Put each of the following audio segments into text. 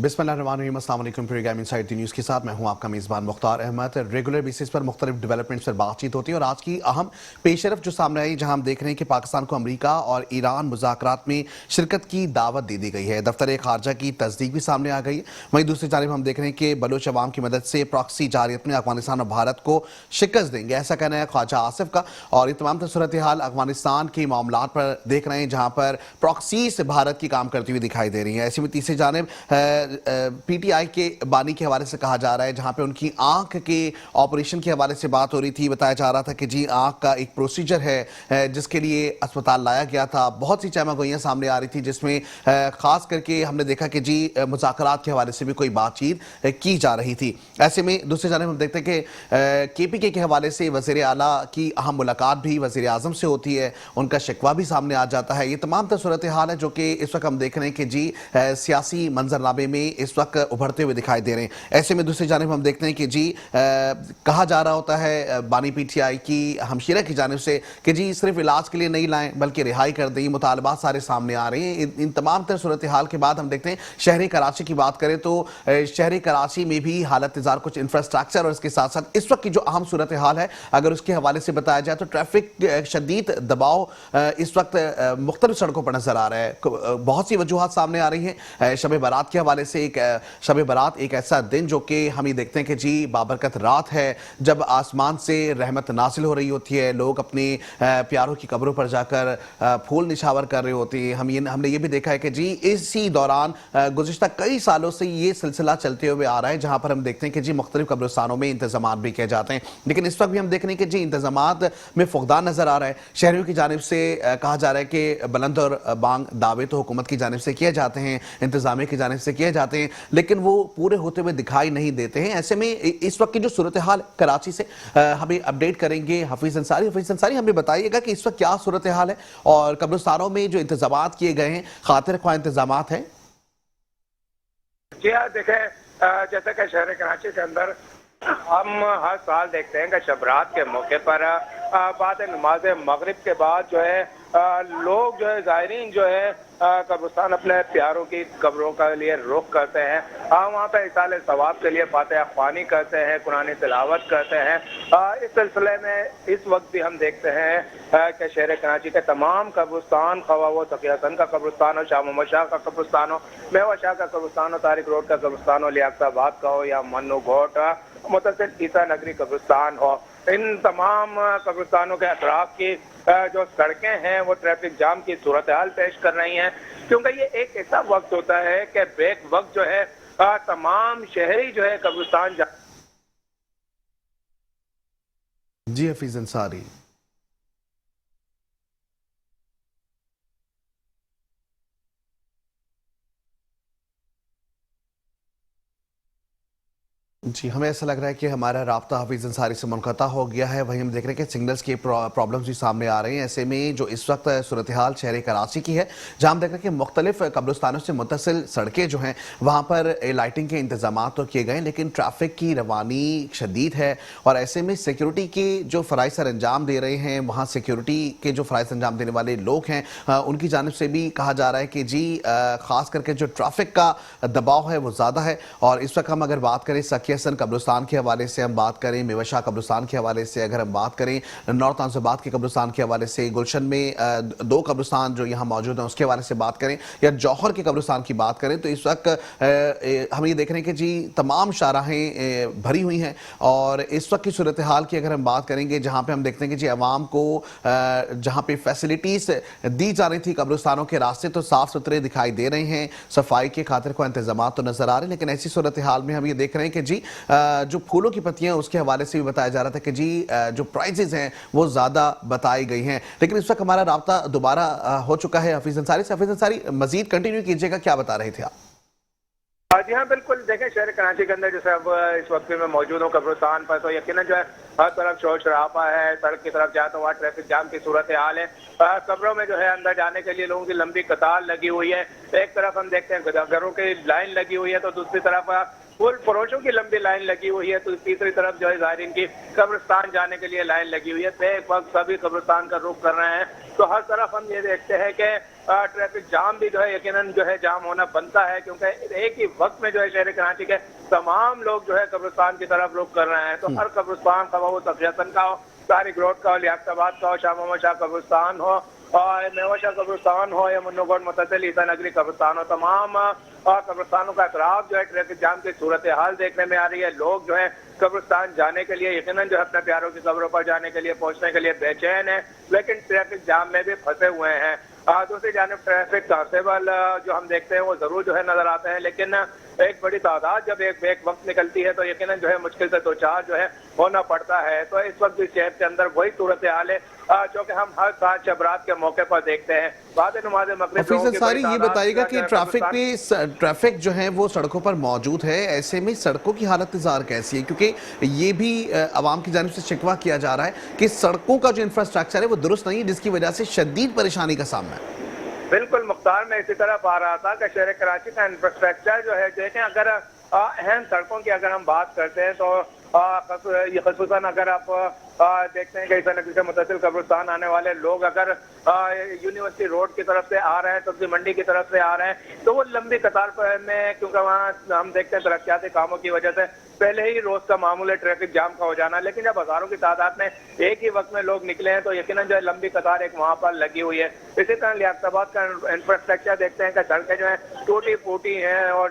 बिस्मिल्लाहिर्रहमानिर्रहीम, अस्सलाम वालेकुम। प्रोग्राम इनसाइड द न्यूज़ के साथ मैं हूं आपका मेज़बान मुख्तार अहमद। रेगुलर बेसिस पर मुख्तलिफ डेवलपमेंट्स पर बातचीत होती है और आज की अहम पेशरफ जो सामने आई, जहां हम देख रहे हैं कि पाकिस्तान को अमरीका और ईरान मुज़ाकरात में शिरकत की दावत दे दी गई है। दफ्तर खारजा की तस्दीक भी सामने आ गई है। वहीं दूसरी जानब हम देख रहे हैं कि बलोच अवाम की मदद से प्रॉक्सी जारियत में अफगानिस्तान और भारत को शिकस्त देंगे, ऐसा कहना है ख्वाजा आसिफ का। और ये तमाम सूरत हाल अफगानिस्तान के मामला पर देख रहे हैं, जहाँ पर प्रॉक्सी से भारत की काम करती हुई दिखाई दे रही है। ऐसी में तीसरी जानब पीटीआई के बानी के हवाले से कहा जा रहा है, जहां पे उनकी आंख के ऑपरेशन के हवाले से बात हो रही थी। बताया जा रहा था कि जी आंख का एक प्रोसीजर है जिसके लिए अस्पताल लाया गया था। बहुत सी चहमगोइयां सामने आ रही थी, जिसमें खास करके हमने देखा कि जी मुज़ाकरात के हवाले से भी कोई बातचीत की जा रही थी। ऐसे में दूसरी जानब हम देखते हैं कि केपीके के हवाले से वज़ीर आला की अहम मुलाकात भी वज़ीर आज़म से होती है, उनका शिकवा भी सामने आ जाता है। ये तमाम सूरत हाल है जो कि इस वक्त हम देख रहे हैं कि जी सियासी मंजरनामे में इस वक्त उभरते हुए दिखाई दे रहे हैं। ऐसे में दूसरी जानिब हम देखते हैं कि जी कहा जा रहा होता है बानी पीटीआई की हमशीरा की जानिब से कि जी सिर्फ इलाज के लिए नहीं लाएं बल्कि रिहाई कर दें। मुतालबात सारे सामने आ रहे हैं। इन तमाम तर सूरत हाल के बाद हम देखते हैं शहरी कराची की बात करें तो शहरी कराची में भी हालत इज़ार कुछ इंफ्रास्ट्रक्चर और इसके साथ साथ इस वक्त की जो अहम सूरत हाल है, अगर उसके हवाले से बताया जाए तो ट्रैफिक शदीद दबाव इस वक्त मुख्तलिफ सड़कों पर नजर आ रहा है। बहुत सी वजूहात सामने आ रही हैं। शब बारात के हवाले से शब बारात एक ऐसा दिन जो कि हम ये देखते हैं कि जी बाबरकत रात है, जब आसमान से रहमत नासिल हो रही होती है, लोग अपने प्यारों की कब्रों पर जाकर फूल निछावर कर रहे होते हैं। हमने ये भी देखा है कि जी इसी दौरान गुज़िश्ता कई सालों से ये सिलसिला चलते हुए आ रहा है, जहां पर हम देखते हैं कि जी मुख्तलिफ कब्रिस्तानों में इंतजाम भी किए जाते हैं। लेकिन इस वक्त भी हम देख रहे हैं कि जी इंतजाम में फुकदान नजर आ रहा है। शहरियों की जानिब से कहा जा रहा है कि बुलंद और बांग दावे तो हुकूमत की जानिब से किए जाते हैं, इंतजामिया की जानिब से किए जाते हैं, लेकिन वो पूरे होते हुए दिखाई नहीं देते हैं। ऐसे में इस वक्त की जो सूरत हाल कराची से हमें अपडेट करेंगे हफीज अंसारी। हफीज अंसारी, हमें बताइएगा कि इस वक्त क्या सूरत हाल है और कब्रिस्तानों में जो इंतजाम किए गए हैं खातिर ख्वाह इंतजाम हैं? जी हाँ, देखें, जैसे कि शहर कराची के अंदर हम हर साल देखते हैं कि शब रात के मौके पर बाद नमाज मगरिब के बाद जो है लोग जो है ज़ायरीन जो है कब्रिस्तान अपने प्यारों की कब्रों के लिए रुख करते हैं। वहाँ पे इसाले सवाब के लिए फातिहा ख्वानी करते हैं, कुरानी तिलावत करते हैं। इस सिलसिले में इस वक्त भी हम देखते हैं कि शहर कराची के तमाम कब्रिस्तान, खवा वो तकिया हसन का कब्रिस्तान हो, शाह मोहम्मद शाह का कब्रिस्तान हो, मेवा शाह का कब्रिस्तान हो, तारिक रोड का कब्रिस्तान हो, लियाकताबाद का हो या मन्नू घोट मुतसिल ईसा नगरी कब्रिस्तान हो, इन तमाम कब्रिस्तानों के अतराफ की जो सड़कें हैं वो ट्रैफिक जाम की सूरत हाल पेश कर रही हैं, क्योंकि ये एक ऐसा वक्त होता है कि ब्रेक वक्त जो है तमाम शहरी जो है कब्रिस्तान जी हफीज अंसारी। जी, हमें ऐसा लग रहा है कि हमारा राब्ता हफीज़ अंसारी से मुनक़ता हो गया है। वहीं हम देख रहे हैं कि सिग्नल्स के प्रॉब्लम्स भी सामने आ रहे हैं। ऐसे में जो इस वक्त सूरत हाल शहर कराची की है, जहाँ हम देख रहे हैं कि मुख्तलिफ कब्रिस्तानों से मुत्तसिल सड़कें जो हैं वहाँ पर लाइटिंग के इंतजाम तो किए गए, लेकिन ट्रैफिक की रवानी शदीद है। और ऐसे में सिक्योरिटी के जो फ़राइज़ सर अंजाम दे रहे हैं, वहाँ सिक्योरिटी के जो फ़राइज़ अंजाम देने वाले लोग हैं उनकी जानिब से भी कहा जा रहा है कि जी ख़ास करके जो ट्रैफिक का दबाव है वो ज़्यादा है। और इस वक्त हम अगर बात करें हसन कब्रिस्तान के हवाले से हम बात करें, मेवा शाह कब्रिस्तान के हवाले से अगर हम बात करें, नॉर्थ आंसबाद के कब्रिस्तान के हवाले से, गुलशन में दो कब्रिस्तान जो यहाँ मौजूद हैं उसके हवाले से बात करें, या जौहर के कब्रिस्तान की बात करें, तो इस वक्त हम ये देख रहे हैं कि जी तमाम शाहराहें भरी हुई हैं। और इस वक्त की सूरत हाल की अगर हम बात करेंगे, जहाँ पे हम देखते हैं कि जी अवाम को जहाँ पे फैसिलिटीज दी जा रही थी, कब्रिस्तानों के रास्ते तो साफ सुथरे दिखाई दे रहे हैं, सफाई के खातिर को इंतजाम तो नजर आ रहे हैं, लेकिन ऐसी सूरत हाल में हम ये देख रहे हैं कि जी जो फूलों की पत्तियां उसके हवाले से भी बताया जा रहा था कि जी जो प्राइसेस हैं वो ज्यादा बताई गई हैं। लेकिन इस वक्त हमारा राब्ता दोबारा हो चुका है हफीज अंसारी से। हफीज अंसारी, मजीद कंटिन्यू कीजिएगा, क्या बता रहे थे आप? जी हाँ, बिल्कुल। देखें, शहर कराची के अंदर जैसे अब इस वक्त में मौजूद हूँ कब्रिस्तान पर, तो यकीनन जो है हर तरफ शोर शराबा है, सड़क की तरफ जाता हुआ ट्रैफिक जाम की सूरत हाल है। कब्रों में जो है अंदर जाने के लिए लोगों की लंबी कतार लगी हुई है। एक तरफ हम देखते हैं घरों की लाइन लगी हुई है, तो दूसरी तरफ फूल फरोशों की लंबी लाइन लगी हुई है, तो तीसरी तरफ जो है ज़ायरीन की कब्रिस्तान जाने के लिए लाइन लगी हुई है। बेक वक्त सभी कब्रिस्तान का रुख कर रहे हैं, तो हर तरफ हम ये देखते हैं कि ट्रैफिक जाम भी जो है यकीनन जो है जाम होना बनता है, क्योंकि एक ही वक्त में जो है शहर कराची के तमाम लोग जो है कब्रिस्तान की तरफ रुख कर रहे हैं। तो हर कब्रिस्तान का वो तफियतन का हो, तारिक रोड का हो, लियाकताबाद का हो, शाह मोहम्मद शाह कब्रिस्तान हो और मेवाशाह कब्रिस्तान हो या मुन्नोगढ़ मुतसिल ईसा नगरी कब्रिस्तान हो, तमाम कब्रिस्तानों का अतराफ जो है ट्रैफिक जाम की सूरत हाल देखने में आ रही है। लोग जो है कब्रिस्तान जाने के लिए यकीनन जो है अपने प्यारों की कब्रों पर जाने के लिए पहुंचने के लिए बेचैन है, लेकिन ट्रैफिक जाम में भी फंसे हुए हैं। दूसरी जानब ट्रैफिक कांस्टेबल जो हम देखते हैं वो जरूर जो है नजर आते हैं, लेकिन एक बड़ी तादाद जब एक वक्त निकलती है तो यकीनन जो है मुश्किल से दो चार जो है होना पड़ता है। तो इस वक्त भी शहर के अंदर वही सूरत हाल है जो कि हम हर साल शबरात के मौके पर देखते हैं। बाद नमाज मगरिब ऑफिसर सारी ये बताइएगा कि ट्रैफिक जो है वो सड़कों पर मौजूद है, ऐसे में सड़कों की हालत इंतजार कैसी है? क्योंकि ये भी आवाम की जानिब से शिकवा किया जा रहा है कि सड़कों का जो इंफ्रास्ट्रक्चर है वो दुरुस्त नहीं है, जिसकी वजह से शदीद परेशानी का सामना है। बिल्कुल मुख्तार, मैं इसी तरफ आ रहा था कि शहर कराची का इंफ्रास्ट्रक्चर जो है देखें, अगर अहम सड़कों की अगर हम बात करते हैं तो खसूसन अगर आप देखते हैं कि ईसा नगरी से मुतसिल कब्रिस्तान आने वाले लोग अगर यूनिवर्सिटी रोड की तरफ से आ रहे हैं, सब्जी मंडी की तरफ से आ रहे हैं, तो वो लंबी कतार में, क्योंकि वहाँ हम देखते हैं तरक्याती कामों की वजह से पहले ही रोज का मामूल है ट्रैफिक जाम का हो जाना। लेकिन जब हजारों की तादाद में एक ही वक्त में लोग निकले हैं तो यकीनन जो है लंबी कतार एक वहाँ पर लगी हुई है। इसी तरह लियाकताबाद का इंफ्रास्ट्रक्चर देखते हैं कि सड़कें जो है टूटी फूटी हैं और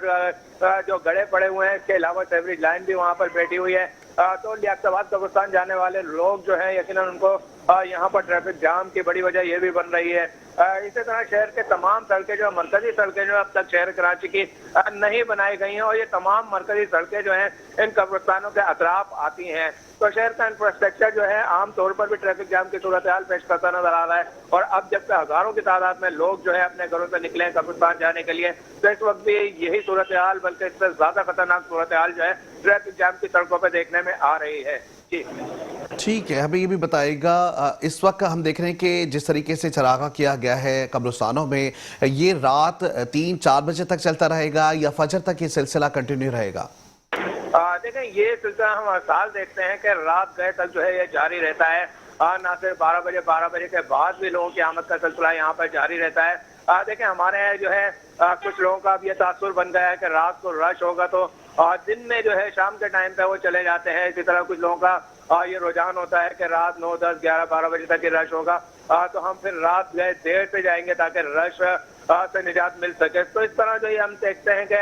जो गड़े पड़े हुए हैं, इसके अलावा सेवरेज लाइन भी वहाँ पर बैठी हुई है। तो लियाकताबाद कब्रिस्तान जाने वाले लोग जो है यकीनन उनको यहाँ पर ट्रैफिक जाम की बड़ी वजह ये भी बन रही है। इसी तरह शहर के तमाम सड़कें जो मरकजी सड़कें जो अब तक शहर कराची की नहीं बनाई गई हैं, और ये तमाम मरकजी सड़कें जो हैं इन कब्रिस्तानों के अतराफ आती हैं। तो शहर का इंफ्रास्ट्रक्चर जो है आम तौर पर भी ट्रैफिक जाम की सूरत हाल पेश करता नजर आ रहा है। और अब जब हजारों की तादाद में लोग जो है अपने घरों से निकले हैं कब्रिस्तान जाने के लिए, तो इस वक्त भी यही सूरत हाल, बल्कि इससे ज्यादा खतरनाक सूरत हाल जो है ट्रैफिक जाम की सड़कों पर देखने में आ रही है। जी ठीक है, हमें ये भी बताइएगा, इस वक्त हम देख रहे हैं कि जिस तरीके से चरागा किया गया है कब्रिस्तानों में, ये रात 3-4 बजे तक चलता रहेगा या फजर तक ये सिलसिला कंटिन्यू रहेगा? देखें, ये सिलसिला हम हर साल देखते हैं कि रात गए तक जो है ये जारी रहता है। ना सिर्फ 12 बजे के बाद भी लोगों की आमद का सिलसिला यहाँ पर जारी रहता है। देखें, हमारे यहाँ जो है कुछ लोगों का अब ये तासुर बन गया है कि रात को रश होगा तो दिन में जो है शाम के टाइम पे वो चले जाते हैं। इसी तरह कुछ लोगों का ये रुझान होता है कि रात 9, 10, 11, 12 बजे तक ही रश होगा, तो हम फिर रात गए देर से जाएंगे ताकि रश से निजात मिल सके। तो इस तरह जो है हम देखते हैं कि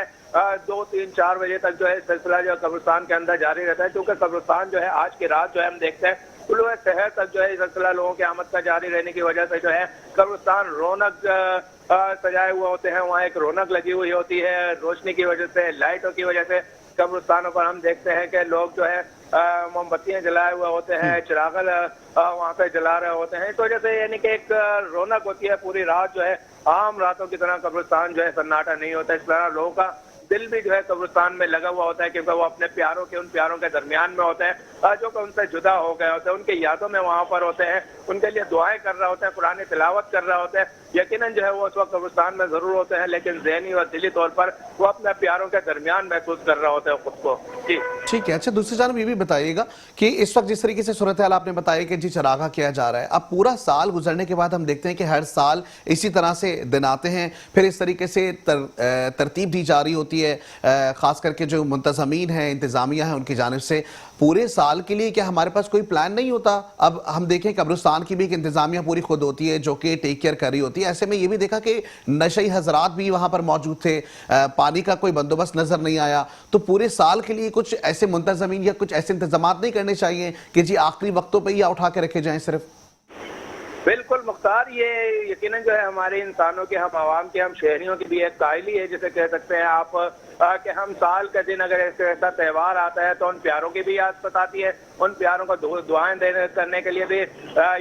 2, 3, 4 बजे तक जो है सिलसिला जो कब्रिस्तान के अंदर जारी रहता है, क्योंकि कब्रिस्तान जो है आज की रात जो है हम देखते हैं कुल्लू शहर तक जो है सिलसिला लोगों की आमद का जारी रहने की वजह से जो है कब्रिस्तान रौनक सजाए हुए होते हैं। वहाँ एक रौनक लगी हुई होती है रोशनी की वजह से, लाइटों की वजह से। कब्रिस्तानों पर हम देखते हैं कि लोग जो है मोमबत्तियां जलाए हुए होते हैं, चिरागल वहाँ पे जला रहे होते हैं। तो जैसे यानी कि एक रौनक होती है पूरी रात जो है, आम रातों की तरह कब्रिस्तान जो है सन्नाटा नहीं होता। इस तरह लोगों का दिल भी जो है कब्रिस्तान में लगा हुआ होता है, क्योंकि वो अपने प्यारों के उन प्यारों के दरमियान में होते हैं जो कि उनसे जुदा हो गए होते हैं, उनकी यादों में वहाँ पर होते हैं, उनके लिए दुआएं कर रहे होते हैं, कुरान तिलावत कर रहे होते हैं। यकीनन जो है वो उस वक्त कब्रिस्तान में जरूर होते हैं, लेकिन ज़हनी और दिली तौर पर वो अपने प्यारों के दरमियान महसूस कर रहे होते हैं खुद को। जी ठीक है। अच्छा, दूसरी जानब ये भी बताइएगा कि इस वक्त जिस तरीके से सूरत हाल आपने बताया कि जी चरागा किया जा रहा है, अब पूरा साल गुजरने के बाद हम देखते हैं कि हर साल इसी तरह से दिन आते हैं, फिर इस तरीके से तरतीब दी जा रही होती है, खास करके जो मुंतज़मीन है, इंतजामिया है, उनकी जानिब से पूरे साल के लिए क्या हमारे पास कोई प्लान नहीं होता? अब हम देखें कब्रिस्तान की भी एक इंतजामिया पूरी खुद होती है जो कि टेक केयर कर रही होती है। ऐसे में ये भी देखा कि नशई हजरात भी वहां पर मौजूद थे, पानी का कोई बंदोबस्त नजर नहीं आया। तो पूरे साल के लिए कुछ ऐसे मुंतज़मीन या कुछ ऐसे इंतजाम नहीं करने चाहिए कि जी आखिरी वक्तों पर ही उठा के रखे जाएं सिर्फ? बिल्कुल मुख्तार, ये यकीनन जो है हमारे इंसानों की, हम आवाम की, हम शहरियों की भी एक कायली है जिसे कह सकते हैं आप, कि हम साल के दिन अगर ऐसा त्यौहार आता है तो उन प्यारों की भी याद सताती है, उन प्यारों को दुआएं देने करने के लिए भी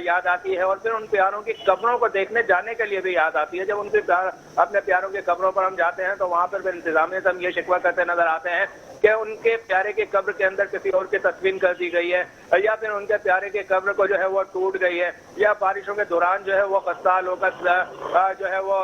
याद आती है, और फिर उन प्यारों की कब्रों को देखने जाने के लिए भी याद आती है। जब उनके अपने प्यारों की कब्रों पर हम जाते हैं तो वहाँ पर फिर इंतजामिया से हम ये शिकवा करते नजर आते हैं कि उनके प्यारे के कब्र के अंदर किसी और की तदफीन कर दी गई है, या फिर उनके प्यारे के कब्र को जो है वो टूट गई है, या बारिशों के दौरान जो है वो खस्ताल होकर जो है वो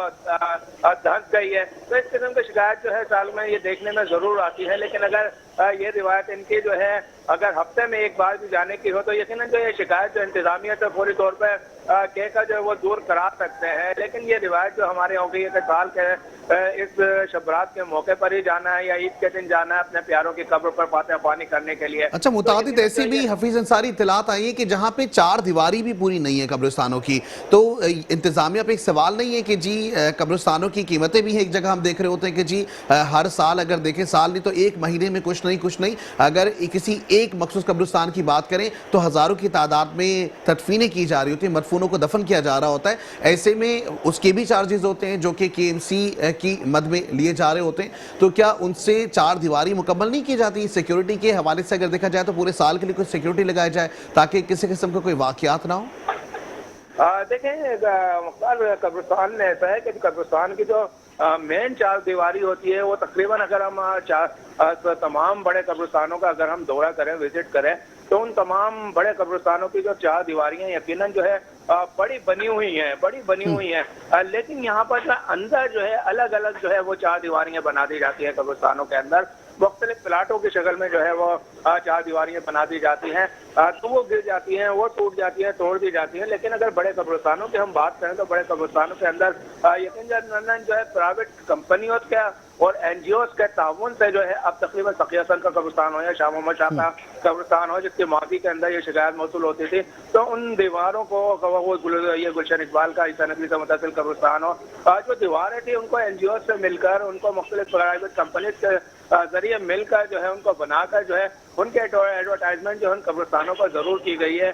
धंस गई है। तो इस किस्म की शिकायत जो है साल में ये देखने में जरूर आती है। लेकिन अगर ये रिवायत इनकी जो है अगर हफ्ते में एक बार भी जाने की हो तो यकीनन जो ये शिकायत जो इंतजामिया से पूरी तौर पर कहकर जो है वो दूर करा सकते हैं। लेकिन ये रिवायत जो हमारे हो गई है कि साल के इस शबरात के मौके पर ही जाना है या ईद के दिन जाना है अपने प्यारों की कब्र पर फातिहा ख्वानी करने के लिए। अच्छा, मुतादिद ऐसी भी हफीज अंसारी इत्तलात आई है कि जहां पे चार दीवारी भी पूरी नहीं है कब्रिस्तानों की, तो इंतजामिया पे एक सवाल नहीं है कि जी कब्रिस्तानों की कीमतें भी एक जगह हम देख रहे होते हैं कि जी हर साल अगर देखें, साल नहीं तो एक महीने में कुछ नहीं, अगर किसी एक मखसूस कब्रिस्तान की बात करें तो हजारों की तादाद में तदफीनें की जा रही होती हैं, मदफूनों को दफन किया जा रहा होता है। ऐसे में उसके भी चार्जेस होते हैं जो कि KMC की मद में लिए जा रहे होते हैं। तो क्या उनसे चार दीवारी मुकम्मल नहीं की जाती? सिक्योरिटी के हवाले से अगर देखा जाए तो पूरे साल के लिए कुछ सिक्योरिटी लगाई जाए ताकि किसी किस्म का कोई वाकयात ना हो। देखें कब्रिस्तान में ऐसा है कि कब्रिस्तान की जो मेन चार दीवारी होती है वो तकरीबन अगर हम तमाम बड़े कब्रिस्तानों का अगर हम दौरा करें, विजिट करें, तो उन तमाम बड़े कब्रिस्तानों की जो चार दीवारियां यकीनन जो है बड़ी बनी हुई हैं। लेकिन यहाँ पर जो अंदर जो है अलग अलग जो है वो चार दीवारियां बना दी जाती है कब्रिस्तानों के अंदर। मुख्तलिफ प्लाटों की शक्ल में जो है वो चार दीवारियां बना दी जाती हैं, तो वो गिर जाती हैं, वो टूट जाती हैं, तोड़ दी जाती हैं। लेकिन अगर बड़े कब्रिस्तानों की हम बात करें तो बड़े कब्रिस्तानों के अंदर यकीनन जो है प्राइवेट कंपनियों का और NGOs के ताउन से जो है अब तकरीबन तकिया सर का कब्रिस्तान हो या शाह मोहम्मद शाह का कब्रिस्तान हो, जिसके मादी के अंदर ये शिकायत मौसूल होती थी, तो उन दीवारों को वो ये गुलशन इकबाल का ईसा नकवी से मुतसिल कब्रिस्तान हो, जो दीवारें थी उनको NGOs से मिलकर, उनको मुख्तलिफ प्राइवेट कंपनीज के जरिए मिलकर जो है उनको बनाकर जो है उनके एडवर्टाइजमेंट जो है उन कब्रिस्तानों पर जरूर की गई है,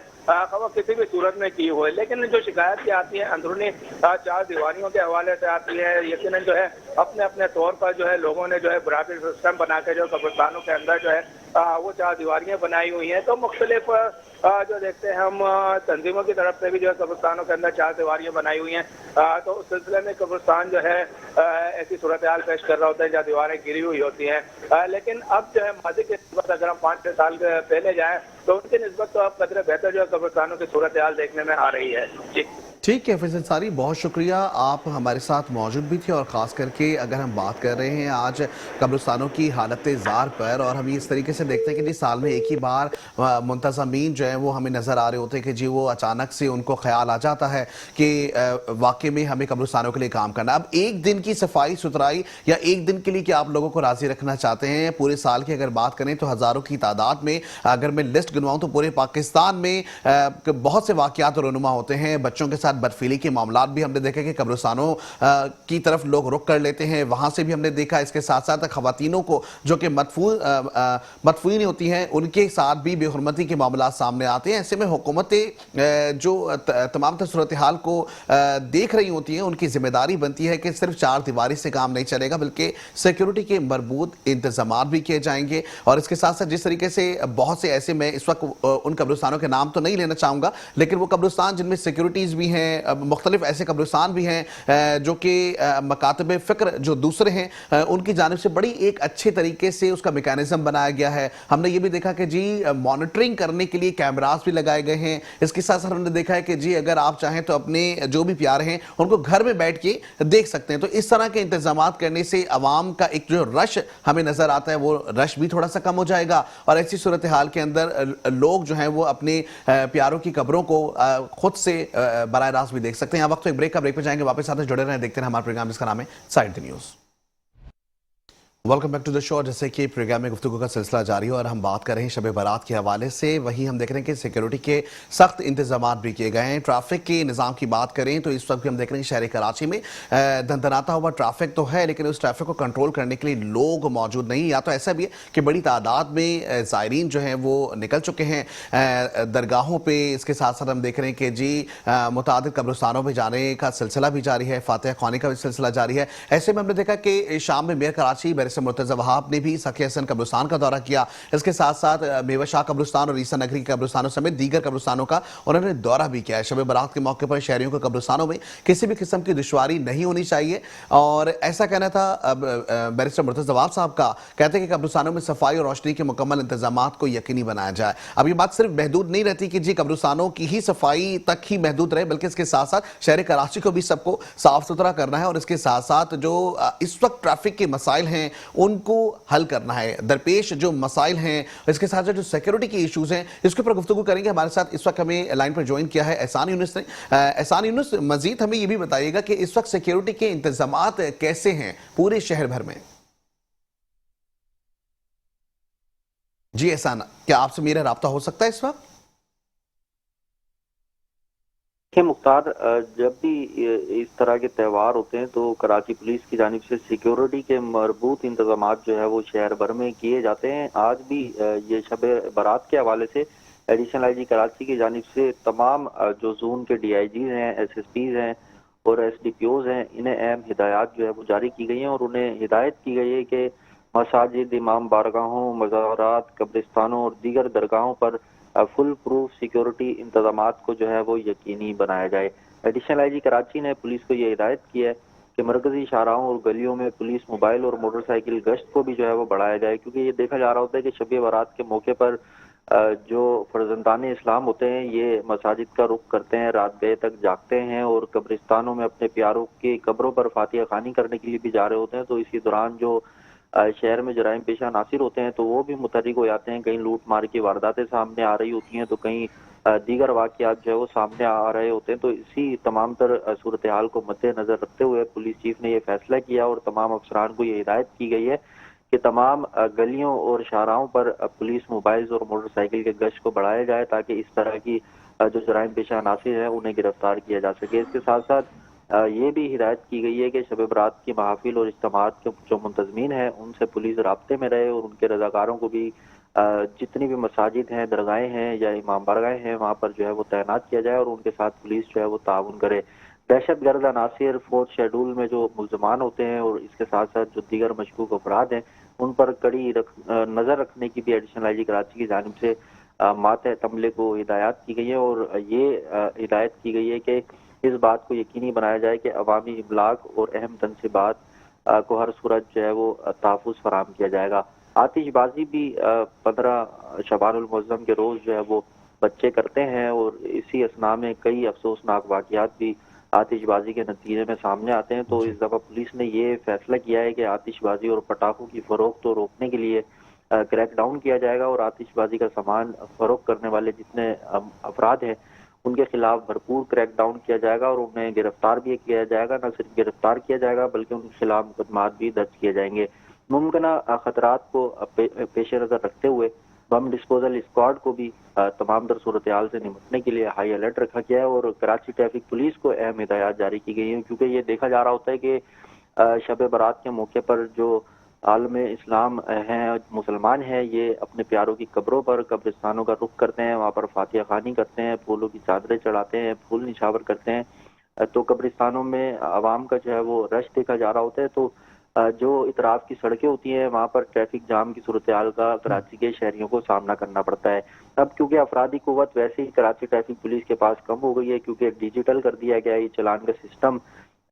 वो किसी भी सूरत में की हो। लेकिन जो शिकायत आती है अंदरूनी चार दीवारियों के हवाले से आती है, यकीनन जो है अपने अपने तौर पर जो है लोगों ने जो है बुराकी सिस्टम बना के जो कब्रिस्तानों के अंदर जो है वो चार दीवारियां बनाई हुई हैं। तो मुख्तलिफ जो देखते हैं हम तंजीमों की तरफ से भी जो है कब्रिस्तानों के अंदर चार दीवारियां बनाई हुई हैं, तो उस सिलसिले में कब्रिस्तान जो है ऐसी सूरत हाल पेश कर रहा होता है जहाँ दीवारें गिरी हुई होती हैं। लेकिन अब जो है माजी की निस्बत अगर हम 5-6 साल पहले जाएं तो उनकी निस्बत तो अब कदरे बेहतर जो है कब्रिस्तानों की सूरत हाल देखने में आ रही है। जी ठीक है हफीज अंसारी, बहुत शुक्रिया, आप हमारे साथ मौजूद भी थे। और ख़ास करके अगर हम बात कर रहे हैं आज कब्रिस्तानों की हालत ज़ार पर, और हम इस तरीके से देखते हैं कि जी साल में एक ही बार मुंतज़मीन जो है वो हमें नज़र आ रहे होते हैं कि जी वो अचानक से उनको ख्याल आ जाता है कि वाकई में हमें कब्रिस्तानों के लिए काम करना। अब एक दिन की सफाई सुथराई या एक दिन के लिए क्या आप लोगों को राज़ी रखना चाहते हैं? पूरे साल की अगर बात करें तो हज़ारों की तादाद में, अगर मैं लिस्ट गिनवाऊँ तो पूरे पाकिस्तान में बहुत से वाक़यात रूनुमा होते हैं। बच्चों के साथ बदफीली के मामलात भी हमने देखा कि कब्रिस्तानों की तरफ लोग रुख कर लेते हैं, वहां से भी हमने देखा। इसके साथ साथ खवातीनों को जो कि मदफून होती हैं उनके साथ भी बेहुरमती के मामलात सामने आते हैं। ऐसे में हुकूमतें जो तमाम सूरत हाल को देख रही होती हैं, उनकी जिम्मेदारी बनती है कि सिर्फ चार दीवारी से काम नहीं चलेगा, बल्कि सिक्योरिटी के मरबूत इंतजाम भी किए जाएंगे। और इसके साथ साथ जिस तरीके से बहुत से ऐसे, मैं इस वक्त उन कब्रिस्तानों के नाम तो नहीं लेना चाहूंगा, लेकिन वो कब्रिस्तान जिनमें सिक्योरिटीज भी हैं, मुख्तलिफ ऐसे कब्रिस्तान भी हैं जो कि मकातब फ़िक्र जो दूसरे हैं उनकी जानिब से बड़ी एक अच्छे तरीके से उसका मैकेनिज्म बनाया गया है। हमने ये भी देखा कि जी मॉनिटरिंग करने के लिए कैमरास भी लगाए गए हैं। इसके साथ साथ हमने देखा है कि जी अगर आप चाहें तो अपने जो भी प्यारे हैं उनको घर में बैठ के देख सकते हैं। तो इस तरह के इंतजाम करने से अवाम का एक जो रश हमें नजर आता है वो रश भी थोड़ा सा कम हो जाएगा, और ऐसी सूरत हाल के अंदर लोग जो हैं वो अपने प्यारों की कब्रों को खुद से बराह रास्त भी देख सकते हैं। यहाँ वक्त तो एक ब्रेक पे जाएंगे, वापस साथ जुड़े रहें, देखते हैं हमारा प्रोग्राम जिसका नाम है side the news. Welcome back to the show. जैसे कि प्रोग्राम में गुफ्तगू का सिलसिला जारी है और हम बात कर रहे हैं शब बारात के हवाले से, वहीं हम देख रहे हैं कि सिक्योरिटी के सख्त इंतजाम भी किए गए हैं। ट्रैफिक के निज़ाम की बात करें तो इस वक्त भी हम देख रहे हैं शहर कराची में धनधनाता हुआ ट्रैफिक तो है, लेकिन उस ट्रैफिक को कंट्रोल करने के लिए लोग मौजूद नहीं। या तो ऐसा भी है कि बड़ी तादाद में ज़ायरीन जो हैं वो निकल चुके हैं दरगाहों पर। इसके साथ साथ हम देख रहे हैं कि जी मुतादिद कब्रिस्तानों पर जाने का सिलसिला भी जारी है, फातिहा ख्वानी का भी सिलसिला जारी है। ऐसे में हमने देखा कि शाम में मेयर कराची बैरिस्टर मुर्तजा वहाब ने भी सखी हसन कब्रिस्तान का दौरा किया। इसके साथ साथ मेवा शाह कब्रिस्तान और ईसा नगरी के कब्रिस्तानों समेत दीगर कब्रिस्तानों का उन्होंने दौरा भी किया है। शब बारात के मौके पर शहरियों को कब्रिस्तानों में किसी भी किस्म की दुश्वारी नहीं होनी चाहिए, और ऐसा कहना था बैरिस्टर मुर्तजा वहाब साहब का। कहते हैं कि कब्रिस्तानों में सफाई और रोशनी के मुकम्मल इंतजाम को यकीनी बनाया जाए। अब ये बात सिर्फ महदूद नहीं रहती कि जी कब्रिस्तानों की ही सफाई तक ही महदूद रहे, बल्कि इसके साथ साथ शहर कराची को भी सबको साफ सुथरा करना है, और इसके साथ साथ जो इस वक्त ट्रैफिक के मसाइल हैं उनको हल करना है। दरपेश जो मसाइल हैं, इसके साथ साथ जो सिक्योरिटी के इश्यूज हैं, इसके ऊपर गुफ्तगू करेंगे। हमारे साथ इस वक्त हमें लाइन पर ज्वाइन किया है एहसान यूनुस ने। एहसान यूनुस, मजीद हमें यह भी बताइएगा कि इस वक्त सिक्योरिटी के इंतजामात कैसे हैं पूरे शहर भर में? जी एहसान, क्या आपसे मेरा राब्ता हो सकता है इस वक्त? देखिए मुख्तार, जब भी इस तरह के त्यौहार होते हैं तो कराची पुलिस की जानिब से सिक्योरिटी के मरबूत इंतजाम जो है वो शहर भर में किए जाते हैं। आज भी ये शब बारात के हवाले से एडिशनल आईजी कराची की जानिब से तमाम जो जोन के DIGs हैं, SSPs हैं और SDPOs हैं, इन्हें अहम हिदायत जो है वो जारी की गई हैं और उन्हें हिदायत की गई है कि मसाजिद, इमाम बारगाहों, मज़ारात, कब्रिस्तानों और दीगर दरगाहों पर फुल प्रूफ सिक्योरिटी इंतजामात को जो है वो यकीनी बनाया जाए। एडिशनल आईजी कराची ने पुलिस को ये हिदायत की है कि मरकजी शाहराहों और गलियों में पुलिस मोबाइल और मोटरसाइकिल गश्त को भी जो है वो बढ़ाया जाए, क्योंकि ये देखा जा रहा होता है कि शब बारात के मौके पर जो फर्जंदान इस्लाम होते हैं ये मसाजिद का रुख करते हैं, रात गए तक जागते हैं और कब्रिस्तानों में अपने प्यारों की कब्रों पर फातिहा खानी करने के लिए भी जा रहे होते हैं। तो इसी दौरान जो शहर में जराइम पेशा नासिर होते हैं तो वो भी मुतहर्रिक हो जाते हैं। कहीं लूट मार की वारदातें सामने आ रही होती हैं तो कहीं दीगर वाक़यात जो है वो सामने आ रहे होते हैं। तो इसी तमाम तर सूरत हाल को मद्देनजर रखते हुए पुलिस चीफ ने यह फैसला किया और तमाम अफसरान को ये हिदायत की गई है कि तमाम गलियों और शाहराहों पर पुलिस मोबाइल्स और मोटरसाइकिल के गश्त को बढ़ाया जाए ताकि इस तरह की जो जराइम पेशा नासिर है उन्हें गिरफ्तार किया जा सके। इसके साथ साथ ये भी हिदायत की गई है कि शब बारात की महफिल और इज्तिमात के जो मुंतजमीन हैं उनसे पुलिस राब्ते में रहे और उनके रजाकारों को भी जितनी भी मसाजिद हैं, दरगाहें हैं या इमाम बारगाहें हैं वहाँ पर जो है वो तैनात किया जाए और उनके साथ पुलिस जो है वो ताउन करे। दहशत गर्द अनासिर 4th शेड्यूल में जो मुल्जमान होते हैं और इसके साथ साथ जो दीगर मशकूक अफराद हैं उन पर कड़ी नज़र रखने की भी एडिशनल आईजी कराची की जानिब से मातहत अमले को हिदायत की गई है और ये हिदायत की गई है कि इस बात को यकीनी बनाया जाए कि अवामी इबलाग और अहम तनसीबात को हर सूरत जो है वो तहफ़्फ़ुज़ फराहम किया जाएगा। आतिशबाजी भी 15 शबानुल मुअज़्ज़म के रोज़ जो है वो बच्चे करते हैं और इसी असना में कई अफसोसनाक वाक़यात भी आतिशबाजी के नतीजे में सामने आते हैं। तो इस दफ़ा पुलिस ने ये फैसला किया है कि आतिशबाजी और पटाखों की फ़रोख्त को रोकने के लिए क्रैक डाउन किया जाएगा और आतिशबाजी का सामान फ़रोख्त करने वाले जितने अफराद हैं उनके खिलाफ भरपूर क्रैकडाउन किया जाएगा और उन्हें गिरफ्तार भी किया जाएगा। न सिर्फ गिरफ्तार किया जाएगा बल्कि उनके खिलाफ मुकदमात भी दर्ज किए जाएंगे। मुमकिना खतरात को पेश नज़र रखते हुए बम डिस्पोजल स्क्वाड को भी तमाम तर सूरत हाल से निपटने के लिए हाई अलर्ट रखा गया है और कराची ट्रैफिक पुलिस को अहम हिदायत जारी की गई है, क्योंकि ये देखा जा रहा होता है कि शब बारात के मौके पर जो आलम इस्लाम हैं, मुसलमान हैं, ये अपने प्यारों की कब्रों पर कब्रिस्तानों का रुख करते हैं, वहाँ पर फातिहा खानी करते हैं, फूलों की चादरें चढ़ाते हैं, फूल निछावर करते हैं। तो कब्रिस्तानों में आवाम का जो है वो रश देखा जा रहा होता है। तो जो इतराफ़ की सड़कें होती हैं वहाँ पर ट्रैफिक जाम की सूरत हाल का कराची के शहरियों को सामना करना पड़ता है। अब क्योंकि अफराधी कुव्वत वैसे ही कराची ट्रैफिक पुलिस के पास कम हो गई है, क्योंकि डिजिटल कर दिया गया है ये चलान का सिस्टम,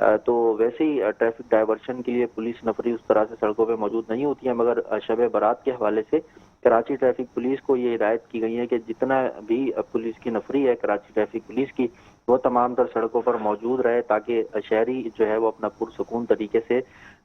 तो वैसे ही ट्रैफिक डाइवर्शन के लिए पुलिस नफरी उस तरह से सड़कों पे मौजूद नहीं होती है। मगर शब बारात के हवाले से कराची ट्रैफिक पुलिस को ये हिदायत की गई है कि जितना भी पुलिस की नफरी है कराची ट्रैफिक पुलिस की, वो तमाम तर सड़कों पर मौजूद रहे ताकि शहरी जो है वो अपना पुरसकून तरीके से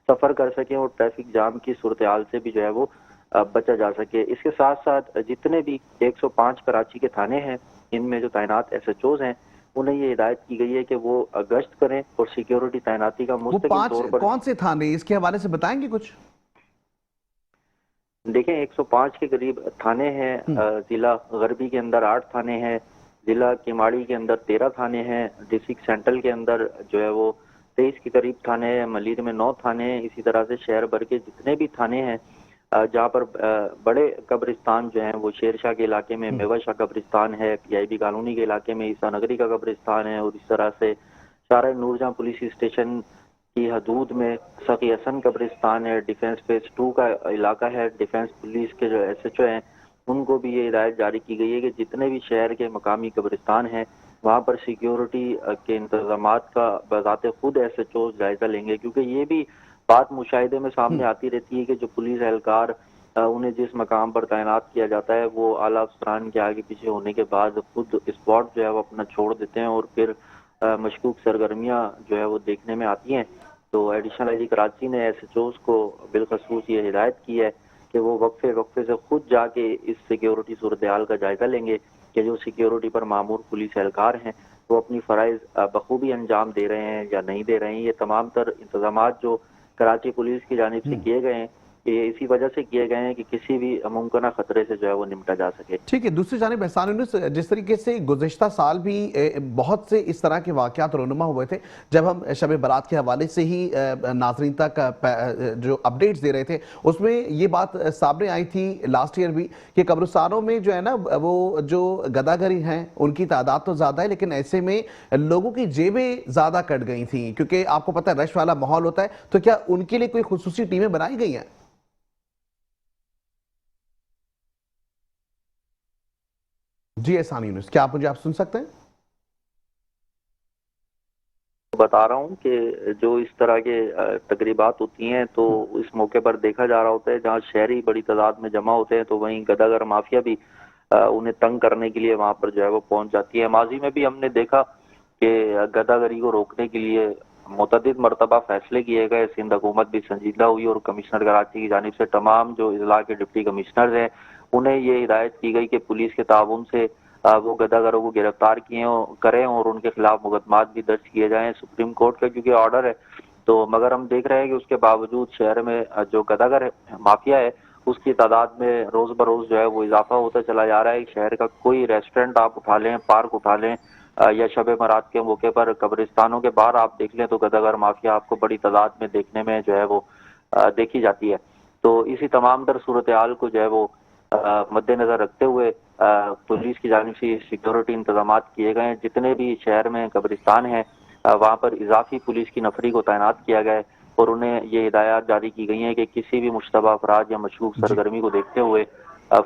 सफ़र कर सकें और ट्रैफिक जाम की सूरत हाल से भी जो है वो बचा जा सके। इसके साथ साथ जितने भी 105 कराची के थाने हैं इनमें जो तैनात SHOs हैं उन्हें ये हिदायत की गई है कि वो गश्त करें और सिक्योरिटी तैनाती का मुस्तकिल तौर पर। कौन से थाने इसके हवाले से बताएंगे कुछ? देखें 105 के करीब थाने हैं। जिला गरबी के अंदर 8 थाने हैं, जिला किमाड़ी के अंदर 13 थाने हैं, डिस्ट्रिक्ट सेंट्रल के अंदर जो है वो 23 के करीब थाने हैं, मलिर में 9 थाने हैं। इसी तरह से शहर भर के जितने भी थाने हैं जहाँ पर बड़े कब्रिस्तान जो हैं वो शेरशाह के इलाके में मेवा शाह कब्रिस्तान है, PIB कॉलोनी के इलाके में ईसा नगरी का कब्रिस्तान है और इस तरह से शाह नूरजहां पुलिस स्टेशन की हदूद में सखी हसन कब्रिस्तान है, डिफेंस फेज 2 का इलाका है। डिफेंस पुलिस के जो SHO हैं उनको भी ये हिदायत जारी की गई है कि जितने भी शहर के मकामी कब्रिस्तान हैं वहाँ पर सिक्योरिटी के इंतजामात का बजाते खुद SHO जायजा लेंगे, क्योंकि ये भी बात मुशाहिदे में सामने आती रहती है कि जो पुलिस एहलकार उन्हें जिस मकाम पर तैनात किया जाता है वो आला अफसरान के आगे पीछे होने के बाद खुद स्पॉट जो है वो अपना छोड़ देते हैं और फिर मशकूक सरगर्मियाँ जो है वो देखने में आती हैं। तो एडिशनल आई जी कराची ने SHOs को बिलखसूस ये हिदायत की है कि वो वक्फे वक्फे से खुद जाके इस सिक्योरिटी सूरत हाल का जायजा लेंगे कि जो सिक्योरिटी पर मामूर पुलिस एहलकार हैं वो अपनी फ़राइज़ बखूबी अंजाम दे रहे हैं या नहीं दे रहे हैं। ये तमाम तर इंतजामात जो कराची पुलिस की जानिब से किए गए हैं ये इसी वजह से किए गए हैं कि किसी भी मुमकिन खतरे से जो है वो निपटा जा सके। ठीक है, दूसरी जानिब एहसान यूनुस, जिस तरीके से गुज़िश्ता साल भी बहुत से इस तरह के वाक़यात रोनुमा हुए थे, जब हम शब बारात के हवाले से ही नाज़रीन तक जो अपडेट्स दे रहे थे उसमें ये बात सामने आई थी लास्ट ईयर भी कि कब्रिस्तानों में जो है ना वो जो गदागरी हैं उनकी तादाद तो ज़्यादा है, लेकिन ऐसे में लोगों की जेबें ज़्यादा कट गई थी क्योंकि आपको पता है रश वाला माहौल होता है। तो क्या उनके लिए कोई खुसूसी टीमें बनाई गई हैं? जी एहसान यूनुस, क्या आप सुन सकते हैं? बता रहा हूँ कि जो इस तरह के तकरीबात होती हैं तो इस मौके पर देखा जा रहा होता है जहाँ शहरी बड़ी तादाद में जमा होते हैं तो वहीं गदागर माफिया भी उन्हें तंग करने के लिए वहाँ पर जो है वो पहुँच जाती है। माजी में भी हमने देखा कि गदागरी को रोकने के लिए मुतअद्दिद मरतबा फैसले किए गए, सिंध हुकूमत भी संजीदा हुई और कमिश्नर कराची की जानिब से तमाम जो इजला के डिप्टी कमिश्नर हैं उन्हें ये हिदायत की गई कि पुलिस के ताउन से वो गदागरों को गिरफ्तार करें और उनके खिलाफ मुकदमात भी दर्ज किए जाएं। सुप्रीम कोर्ट का क्योंकि ऑर्डर है तो मगर हम देख रहे हैं कि उसके बावजूद शहर में जो गदागर माफिया है उसकी तादाद में रोज बरोज जो है वो इजाफा होता चला जा रहा है। शहर का कोई रेस्टोरेंट आप उठा लें, पार्क उठा लें या शब बारात के मौके पर कब्रिस्तानों के बाहर आप देख लें तो गदागर माफिया आपको बड़ी तादाद में देखने में जो है वो देखी जाती है। तो इसी तमाम तर सूरत हाल को जो है वो मद्देनजर रखते हुए पुलिस की जानिब से सिक्योरिटी इंतजाम किए गए हैं। जितने भी शहर में कब्रिस्तान हैं वहाँ पर इजाफी पुलिस की नफरी को तैनात किया गया है और उन्हें ये हिदायत जारी की गई हैं कि किसी भी मुश्तबा अफराद या मशकूक सरगर्मी को देखते हुए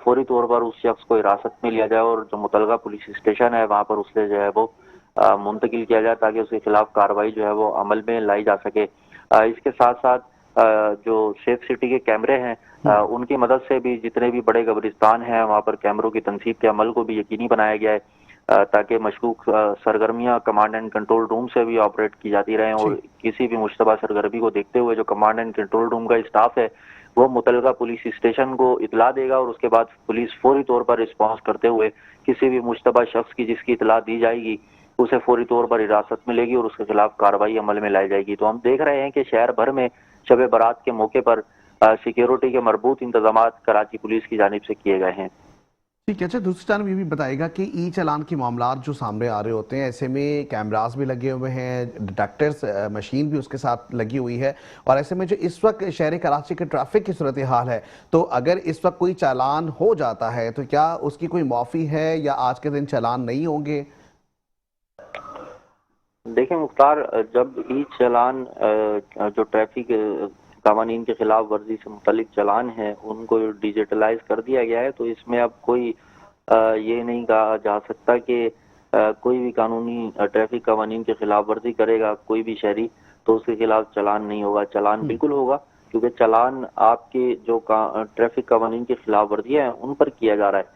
फौरी तौर पर उस शख्स को हिरासत में लिया जाए और जो मुतलका पुलिस स्टेशन है वहाँ पर उससे जो है वो मुंतकिल किया जाए ताकि उसके खिलाफ कार्रवाई जो है वो अमल में लाई जा सके। इसके साथ साथ जो सेफ सिटी के कैमरे हैं उनकी मदद से भी जितने भी बड़े कब्रिस्तान हैं वहाँ पर कैमरों की तनसीब के अमल को भी यकीनी बनाया गया है ताकि मशकूक सरगर्मियाँ कमांड एंड कंट्रोल रूम से भी ऑपरेट की जाती रहें और किसी भी मुश्तबा सरगर्मी को देखते हुए जो कमांड एंड कंट्रोल रूम का स्टाफ है वो मुतलका पुलिस स्टेशन को इतला देगा और उसके बाद पुलिस फौरी तौर पर रिस्पॉन्स करते हुए किसी भी मुश्तबा शख्स की जिसकी इतला दी जाएगी उसे फौरी तौर पर हिरासत में लेगी और उसके खिलाफ कार्रवाई अमल में लाई जाएगी। तो हम देख रहे हैं कि शहर भर में शब बारात के मौके पर सिक्योरिटी के मरबूत इंतजाम कराची पुलिस की जानिब से किए गए हैं। ठीक है, अच्छा दूसरी जानब ये भी बताएगा कि ई चालान के मामला जो सामने आ रहे होते हैं ऐसे में कैमरास भी लगे हुए हैं, डिटेक्टर्स मशीन भी उसके साथ लगी हुई है और ऐसे में जो इस वक्त शहर कराची के ट्रैफिक की सूरत हाल है तो अगर इस वक्त कोई चालान हो जाता है तो क्या उसकी कोई माफ़ी है या आज के दिन चालान नहीं होंगे? देखिए मुख्तार, जब ई चालान जो ट्रैफिक कानून के खिलाफ वर्जी से मुतल्लिक चालान है उनको डिजिटलाइज कर दिया गया है तो इसमें अब कोई ये नहीं कहा जा सकता कि कोई भी कानूनी ट्रैफिक कानून के खिलाफ वर्जी करेगा कोई भी शहरी तो उसके खिलाफ चालान नहीं होगा। चालान बिल्कुल होगा क्योंकि चालान आपके जो ट्रैफिक कानून की खिलाफ वर्जी है उन पर किया जा रहा है।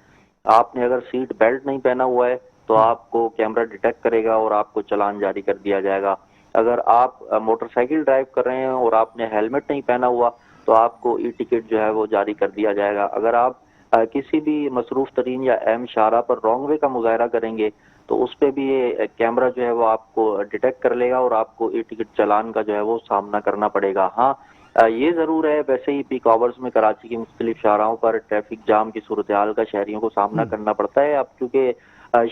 आपने अगर सीट बेल्ट नहीं पहना हुआ है तो आपको कैमरा डिटेक्ट करेगा और आपको चालान जारी कर दिया जाएगा। अगर आप मोटरसाइकिल ड्राइव कर रहे हैं और आपने हेलमेट नहीं पहना हुआ तो आपको ई टिकट जो है वो जारी कर दिया जाएगा। अगर आप किसी भी मसरूफ तरीन या अहम शाहरा पर रॉन्ग वे का मुजाहरा करेंगे तो उस पर भी ये कैमरा जो है वो आपको डिटेक्ट कर लेगा और आपको ई टिकट चालान का जो है वो सामना करना पड़ेगा। हाँ, ये ज़रूर है वैसे ही पीक आवर्स में कराची की मुख्तलिफ शाहराओं पर ट्रैफिक जाम की सूरत हाल का शहरियों को सामना करना पड़ता है। अब चूँकि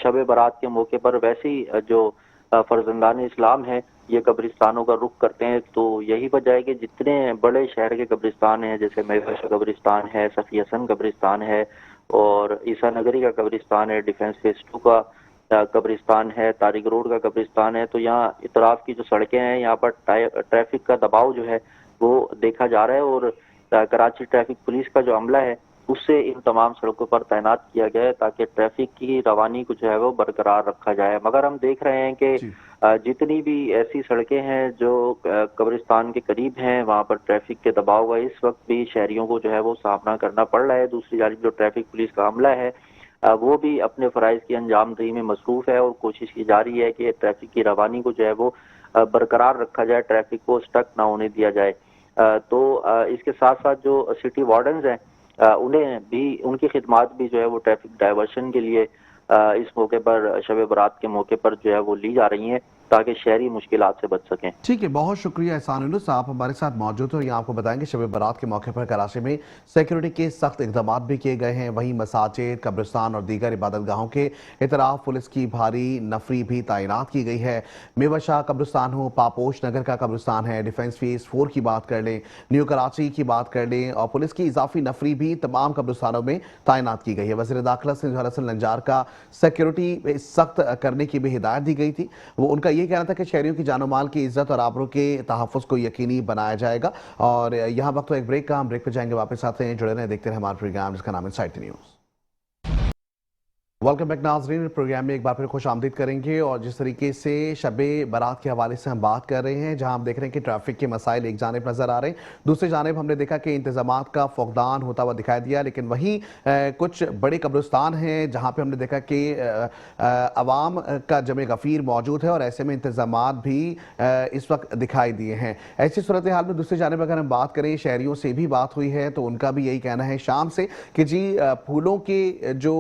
शब बारात के मौके पर वैसे ही जो फर्जंदान इस्लाम है ये कब्रिस्तानों का रुख करते हैं तो यही वजह है कि जितने बड़े शहर के कब्रिस्तान हैं जैसे महबूबा कब्रिस्तान है, सखी हसन कब्रिस्तान है और ईसा नगरी का कब्रिस्तान है, डिफेंस फेज 2 का कब्रिस्तान है, तारिक रोड का कब्रिस्तान है, तो यहाँ इतराफ की जो सड़कें हैं यहाँ पर ट्रैफिक का दबाव जो है वो देखा जा रहा है। और कराची ट्रैफिक पुलिस का जो अमला है उससे इन तमाम सड़कों पर तैनात किया गया है ताकि ट्रैफिक की रवानी को जो है वो बरकरार रखा जाए। मगर हम देख रहे हैं कि जितनी भी ऐसी सड़कें हैं जो कब्रिस्तान के करीब हैं वहां पर ट्रैफिक के दबाव का इस वक्त भी शहरियों को जो है वो सामना करना पड़ रहा है। दूसरी जानिब जो ट्रैफिक पुलिस का अमला है वो भी अपने फराइज की अंजामदही में मसरूफ है और कोशिश की जा रही है कि ट्रैफिक की रवानी को जो है वो बरकरार रखा जाए, ट्रैफिक को स्टक ना होने दिया जाए। तो इसके साथ साथ जो सिटी वार्डन्स हैं उन्हें भी उनकी खिदमात भी जो है वो ट्रैफिक डाइवर्शन के लिए इस मौके पर शब बारात के मौके पर जो है वो ली जा रही हैं ताकि शहरी मुश्किलात से बच सकें। ठीक है, बहुत शुक्रिया एहसान यूनुस, आप हमारे साथ मौजूद हैं और यहाँ आपको बताएंगे शब बारात के मौके पर कराची में सिक्योरिटी के सख्त इकदाम भी किए गए हैं। वहीं मसाजिद, कब्रिस्तान और दीगर इबादत गाहों के इतराफ पुलिस की भारी नफरी भी तैनात की गई है। मेवा शाह कब्रिस्तान हो, पापोश नगर का कब्रिस्तान है, डिफेंस फेज 4 की बात कर लें, न्यू कराची की बात कर लें, और पुलिस की इजाफी नफरी भी तमाम कब्रिस्तानों में तैनात की गई है। वज़ीर दाखिला सिंध हसन लंजार का सिक्योरिटी सख्त करने की भी हिदायत दी गई थी। वो उनका ये कहना था कि शहरियों की जानो माल की इज्जत और आबरू के तहफ़्फ़ुज़ को यकीनी बनाया जाएगा। और यहाँ वक्त तो एक ब्रेक का, हम ब्रेक पे जाएंगे, वापस आते हैं, जुड़े रहें, देखते रहे हमारा प्रोग्राम जिसका नाम inside the news. Welcome back नाज़रीन, प्रोग्राम में एक बार फिर खुश आमदीद करेंगे। और जिस तरीके से शबे बारात के हवाले से हम बात कर रहे हैं, जहां हम देख रहे हैं कि ट्रैफिक के मसाइल एक जानिब नज़र आ रहे हैं, दूसरी जानिब हमने देखा कि इंतजामात का फुकदान होता हुआ दिखाई दिया। लेकिन वहीं कुछ बड़े कब्रिस्तान हैं जहां पे हमने देखा कि अवाम का जमे गफ़ीर मौजूद है और ऐसे में इंतजामात भी इस वक्त दिखाई दिए हैं। ऐसी सूरत हाल में दूसरी जानिब अगर हम बात करें, शहरियों से भी बात हुई है तो उनका भी यही कहना है शाम से कि जी फूलों के जो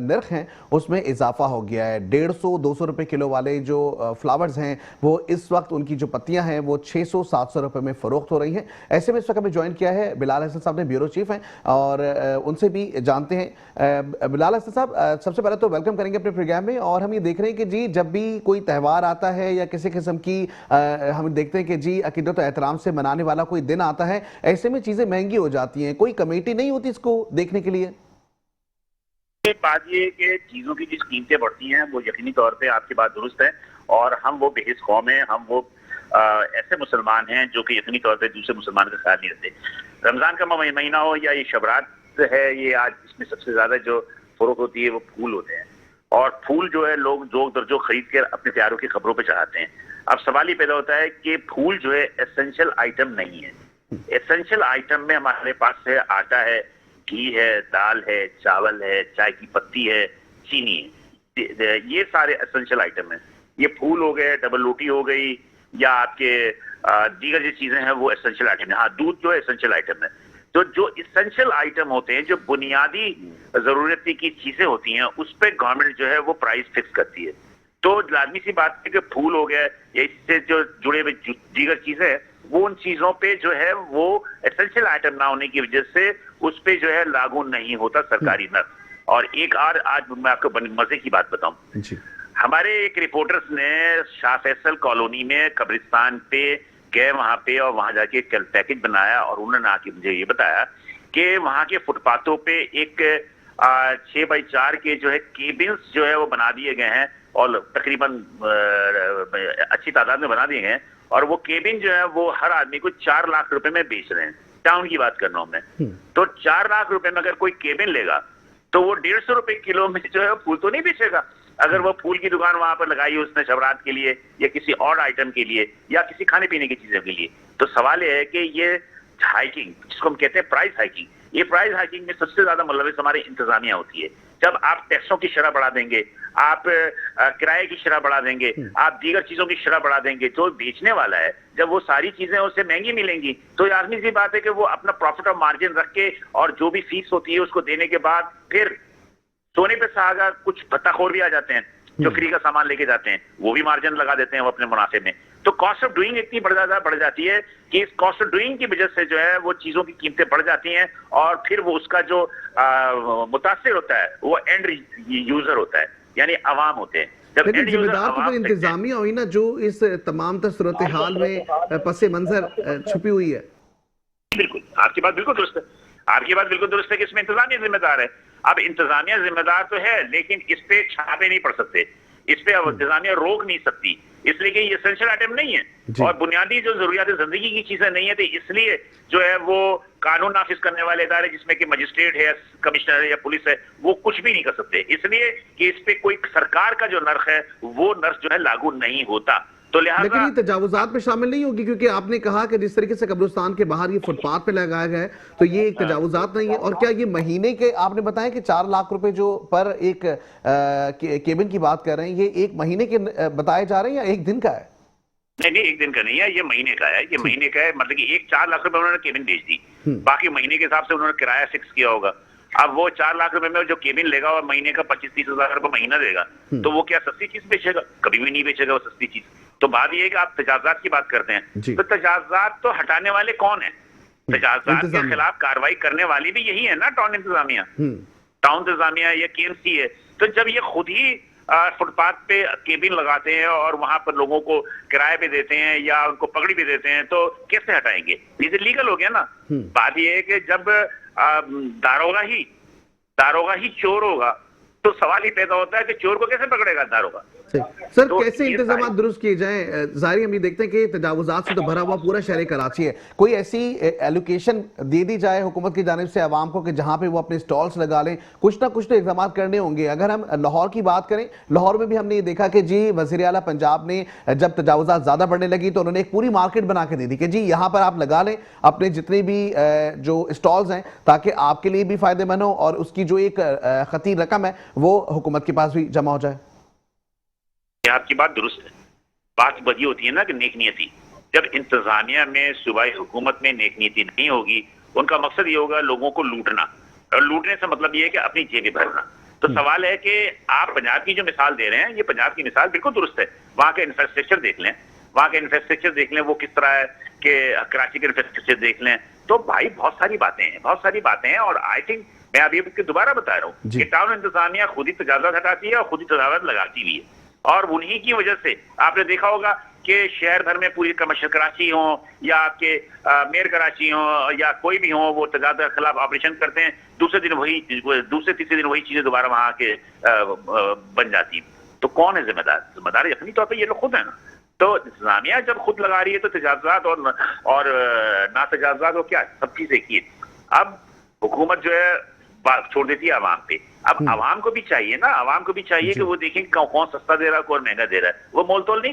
नर्ख उसमें इजाफा हो गया है। 150-200 रुपए किलो वाले जो फ्लावर्स हैं वो इस वक्त उनकी जो पत्तियां हैं वो 600-700 रुपए में फरोख्त हो रही हैं। ऐसे में इस वक्त हमें ज्वाइन किया है बिलाल हसन साहब ने, ब्यूरो चीफ हैं, और उनसे भी जानते हैं। बिलाल हसन साहब, सबसे पहले तो वेलकम करेंगे अपने प्रोग्राम में। और हम ये देख रहे हैं कि जी जब भी कोई त्यौहार आता है या किसी किस्म की हम देखते हैं कि जी अकीदत और एहतराम से मनाने वाला कोई दिन आता है, ऐसे में चीजें महंगी हो जाती हैं। कोई कमेटी नहीं होती इसको देखने के लिए? बात ये कि चीजों की जिस कीमतें बढ़ती हैं वो यकीनी तौर पे आपकी बात दुरुस्त है, और हम वो बेहिस कौम है, हम वो ऐसे मुसलमान हैं जो कि यकीनी तौर पे दूसरे मुसलमानों के साथ नहीं रहते। रमजान का महीना हो या ये शबरात है, ये आज इसमें सबसे ज्यादा जो फरोख्त होती है वो फूल होते हैं। और फूल जो है लोग जोग दर्जो खरीद कर अपने प्यारों की खबरों पर चढ़ाते हैं। अब सवाल ये पैदा होता है कि फूल जो है एसेंशियल आइटम नहीं है। एसेंशियल आइटम में हमारे पास है आटा है, घी है, दाल है, चावल है, चाय की पत्ती है, चीनी है, ये सारे एसेंशियल आइटम हैं। ये फूल हो गए, डबल रोटी हो गई, या आपके दीगर जो चीजें हैं वो एसेंशियल आइटम है। हाँ, दूध जो है एसेंशियल आइटम है। तो जो एसेंशियल आइटम होते हैं, जो बुनियादी जरूरत की चीजें होती हैं, उस पर गवर्नमेंट जो है वो प्राइस फिक्स करती है। तो लाजमी सी बात है कि फूल हो गया या इससे जो जुड़े हुए दीगर चीजें हैं वो उन चीजों पे जो है वो एसेंशियल आइटम ना होने की वजह से उस पे जो है लागू नहीं होता सरकारी नर्ख। और एक और आज मैं आपको मजे की बात बताऊं, हमारे एक रिपोर्टर्स ने शाह फैसल कॉलोनी में कब्रिस्तान पे गए, वहां पे, और वहां जाके कल पैकेज बनाया, और उन्होंने आके मुझे ये बताया कि वहां के फुटपाथों पे एक 6x4 के जो है केबिन्स जो है वो बना दिए गए हैं, और तकरीबन अच्छी तादाद में बना दिए गए हैं। और वो केबिन जो है वो हर आदमी को 4 लाख रुपए में बेच रहे हैं। टाउन की बात कर रहा हूं मैं। तो 4 लाख रुपए में अगर कोई केबिन लेगा तो वो 150 रुपए किलो में जो है फूल तो नहीं बेचेगा। अगर वो फूल की दुकान वहां पर लगाई है उसने शबरात के लिए या किसी और आइटम के लिए या किसी खाने पीने की चीजों के लिए, तो सवाल यह है कि ये हाइकिंग, जिसको हम कहते हैं प्राइस हाइकिंग, ये प्राइस हाइकिंग में सबसे ज्यादा मुलविस हमारी इंतजामिया होती है। जब आप टैक्सों की शरह बढ़ा देंगे, आप किराए की शरह बढ़ा देंगे, आप दीगर चीजों की शरह बढ़ा देंगे, जो बेचने वाला है जब वो सारी चीजें उससे महंगी मिलेंगी तो लाजमी सी बात है कि वो अपना प्रॉफिट और मार्जिन रख के और जो भी फीस होती है उसको देने के बाद फिर सोने पे सागा कुछ भत्ताखोर भी आ जाते हैं जो फ्री का सामान लेके जाते हैं, वो भी मार्जिन लगा देते हैं वो अपने मुनाफे में। तो कॉस्ट ऑफ डूइंग इतनी बढ़ जाती है कि इस कॉस्ट ऑफ डूइंग की वजह से जो है वो चीजों की कीमतें बढ़ जाती हैं, और फिर वो उसका जो मुतासिर होता है वो एंड यूजर होता है, यानी अवाम होते हैं। लेकिन जिम्मेदार तो फिर इंतजामिया हुई ना, जो इस तमाम सूरत हाल में पसे मंजर छुपी हुई है। बिल्कुल, आपकी बात बिल्कुल दुरुस्त है, आपकी बात बिल्कुल दुरुस्त है कि इसमें इंतजामिया जिम्मेदार है। अब इंतजामिया जिम्मेदार तो है, लेकिन इस पे छापे नहीं पड़ सकते। इस पे इंतजामिया रोक नहीं सकती, इसलिए कि ये एसेंशियल आइटम नहीं है और बुनियादी जो जरूरियात जिंदगी की चीजें नहीं है, तो इसलिए जो है वो कानून नाफिज करने वाले इदारे जिसमें कि मजिस्ट्रेट है, कमिश्नर है या पुलिस है, वो कुछ भी नहीं कर सकते, इसलिए कि इस पे कोई सरकार का जो नर्क है वो नर्क जो है लागू नहीं होता। तो लेकिन लिहाजा ये तजावुजात में शामिल नहीं होगी, क्योंकि आपने कहा कि जिस तरीके से कब्रिस्तान के बाहर ये फुटपाथ पे लगाया गया है, तो ये एक तजावुजात नहीं है। और क्या ये महीने के, आपने बताया कि 4 लाख रुपए जो पर एक केबिन की बात कर रहे हैं, ये एक महीने के बताए जा रहे हैं या एक दिन का है? नहीं, एक दिन का नहीं है, ये महीने का है, ये महीने का है। मतलब कि 4 लाख रुपए उन्होंने केबिन बेच दी, बाकी महीने के हिसाब से उन्होंने किराया फिक्स किया होगा। अब वो 4 लाख रुपए में जो केबिन लेगा और महीने का 25-30 हजार रुपए महीना देगा, तो वो क्या सस्ती चीज बेचेगा? कभी भी नहीं बेचेगा वो सस्ती चीज। तो बात ये है कि आप तजावुजात की बात करते हैं, तो तजावुजात तो हटाने वाले कौन है? तजावुजात के खिलाफ कार्रवाई करने वाली भी यही है ना, टाउन इंतजामिया, टाउन इंतजामिया या केएमसी है। तो जब ये खुद ही फुटपाथ पे केबिन लगाते हैं और वहां पर लोगों को किराए पे देते हैं या उनको पगड़ी भी देते हैं, तो कैसे हटाएंगे? ये लीगल हो गया ना। बात ये है कि जब दारोगा ही चोर होगा, तो सवाल ही पैदा होता है कि चोर को कैसे पकड़ेगा दारोगा? सर तो कैसे इंतजाम दुरुस्त किए जाएं? जाहिर हम ये देखते हैं कि तजावुजात से तो भरा हुआ पूरा शहर कराची है, कोई ऐसी एलोकेशन दे दी जाए हुकूमत की जानिब से आवाम को कि जहां पे वो अपने स्टॉल्स लगा लें, कुछ ना कुछ तो इक़दाम करने होंगे। अगर हम लाहौर की बात करें, लाहौर में भी हमने ये देखा कि जी वज़ीर आला पंजाब ने जब तजावुजात ज्यादा बढ़ने लगी तो उन्होंने एक पूरी मार्केट बना के दे दी कि जी यहाँ पर आप लगा लें अपने जितने भी जो स्टॉल्स हैं, ताकि आपके लिए भी फायदेमंद हो और उसकी जो एक खती रकम है वो हुकूमत के पास भी जमा हो जाए। आपकी बात दुरुस्त है। बात बदी होती है ना कि नेक नियति, जब इंतजामिया में सूबाई हुकूमत में नेक नियति नहीं होगी, उनका मकसद ये होगा लोगों को लूटना, और लूटने से मतलब ये है कि अपनी जेबें भरना। तो सवाल है कि आप पंजाब की जो मिसाल दे रहे हैं, ये पंजाब की मिसाल बिल्कुल दुरुस्त है। वहां का इंफ्रास्ट्रक्चर देख लें, वो किस तरह है, कि कराची का इंफ्रास्ट्रक्चर देख लें, तो भाई बहुत सारी बातें हैं। और आई थिंक मैं अभी दोबारा बता रहा हूँ कि टाउन इंतजामिया खुद ही तजावुजात हटाती है और खुद ही तजावुजात लगाती भी है, और उन्हीं की वजह से आपने देखा होगा कि शहर भर में पूरी कमर्शियल कराची हो या आपके मेयर कराची हो या कोई भी हो, वो तजावुजात के खिलाफ ऑपरेशन करते हैं, दूसरे तीसरे दिन वही चीजें दोबारा वहां के बन जाती। तो कौन है जिम्मेदार यकीनी तौर पर ये लोग खुद है ना। तो इंतजामिया जब खुद लगा रही है तो तजावुजात और ना तजावुजात वो क्या सब चीज एक ही है। अब हुकूमत जो है बात छोड़ देती है आवाम पे। अब आवाम को भी चाहिए ना, कि वो देखें कौन सस्ता दे रहा है, कौन महंगा दे रहा है। वो मोलतोल नहीं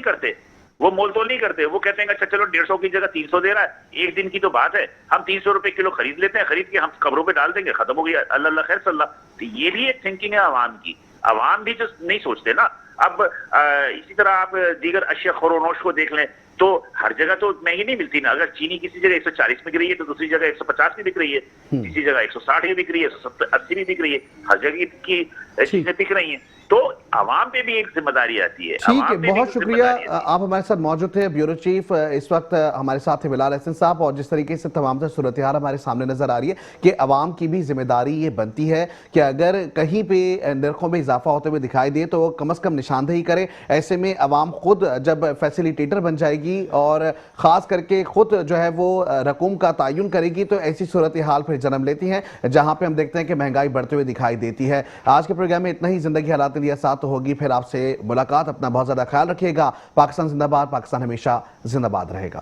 करते, वो कहते हैं अच्छा चलो 150 की जगह 300 दे रहा है, एक दिन की तो बात है, हम 300 रुपए किलो खरीद लेते हैं, खरीद के हम कब्रों पे डाल देंगे, खत्म हो गया, अल्लाह खैर सल्लाह। तो ये भी एक थिंकिंग है आवाम की। आवाम भी जो नहीं सोचते ना। अब इसी तरह आप दीगर अशिया खोरोनोश को देख लें, तो हर जगह तो महंगी नहीं मिलती ना। अगर चीनी किसी जगह 140 में बिक रही है तो दूसरी जगह 150 में बिक रही है, किसी जगह 160 में बिक रही है, 170-80 में बिक रही है, हर जगह की चीजें बिक रही हैं। तो आवाम पे भी एक जिम्मेदारी आती है। ठीक है, बहुत शुक्रिया, आप हमारे साथ मौजूद थे। ब्यूरो चीफ इस वक्त हमारे साथ है बिलाल अहसन साहब, और जिस तरीके से तमाम तर सूरत हाल हमारे सामने नजर आ रही है कि अवाम की भी जिम्मेदारी ये बनती है कि अगर कहीं पे नरखों में इजाफा होते हुए दिखाई दे तो कम अज कम निशानदेही करे। ऐसे में अवाम खुद जब फैसिलिटेटर बन जाएगी और ख़ास करके खुद जो है वो रकूम का तयन करेगी, तो ऐसी सूरत हाल फिर जन्म लेती हैं जहाँ पे हम देखते हैं कि महंगाई बढ़ते हुए दिखाई देती है। आज के प्रोग्राम में इतना ही। जिंदगी हालात लिया साथ तो होगी फिर आपसे मुलाकात। अपना बहुत ज़्यादा ख्याल रखिएगा। पाकिस्तान जिंदाबाद, पाकिस्तान हमेशा जिंदाबाद रहेगा।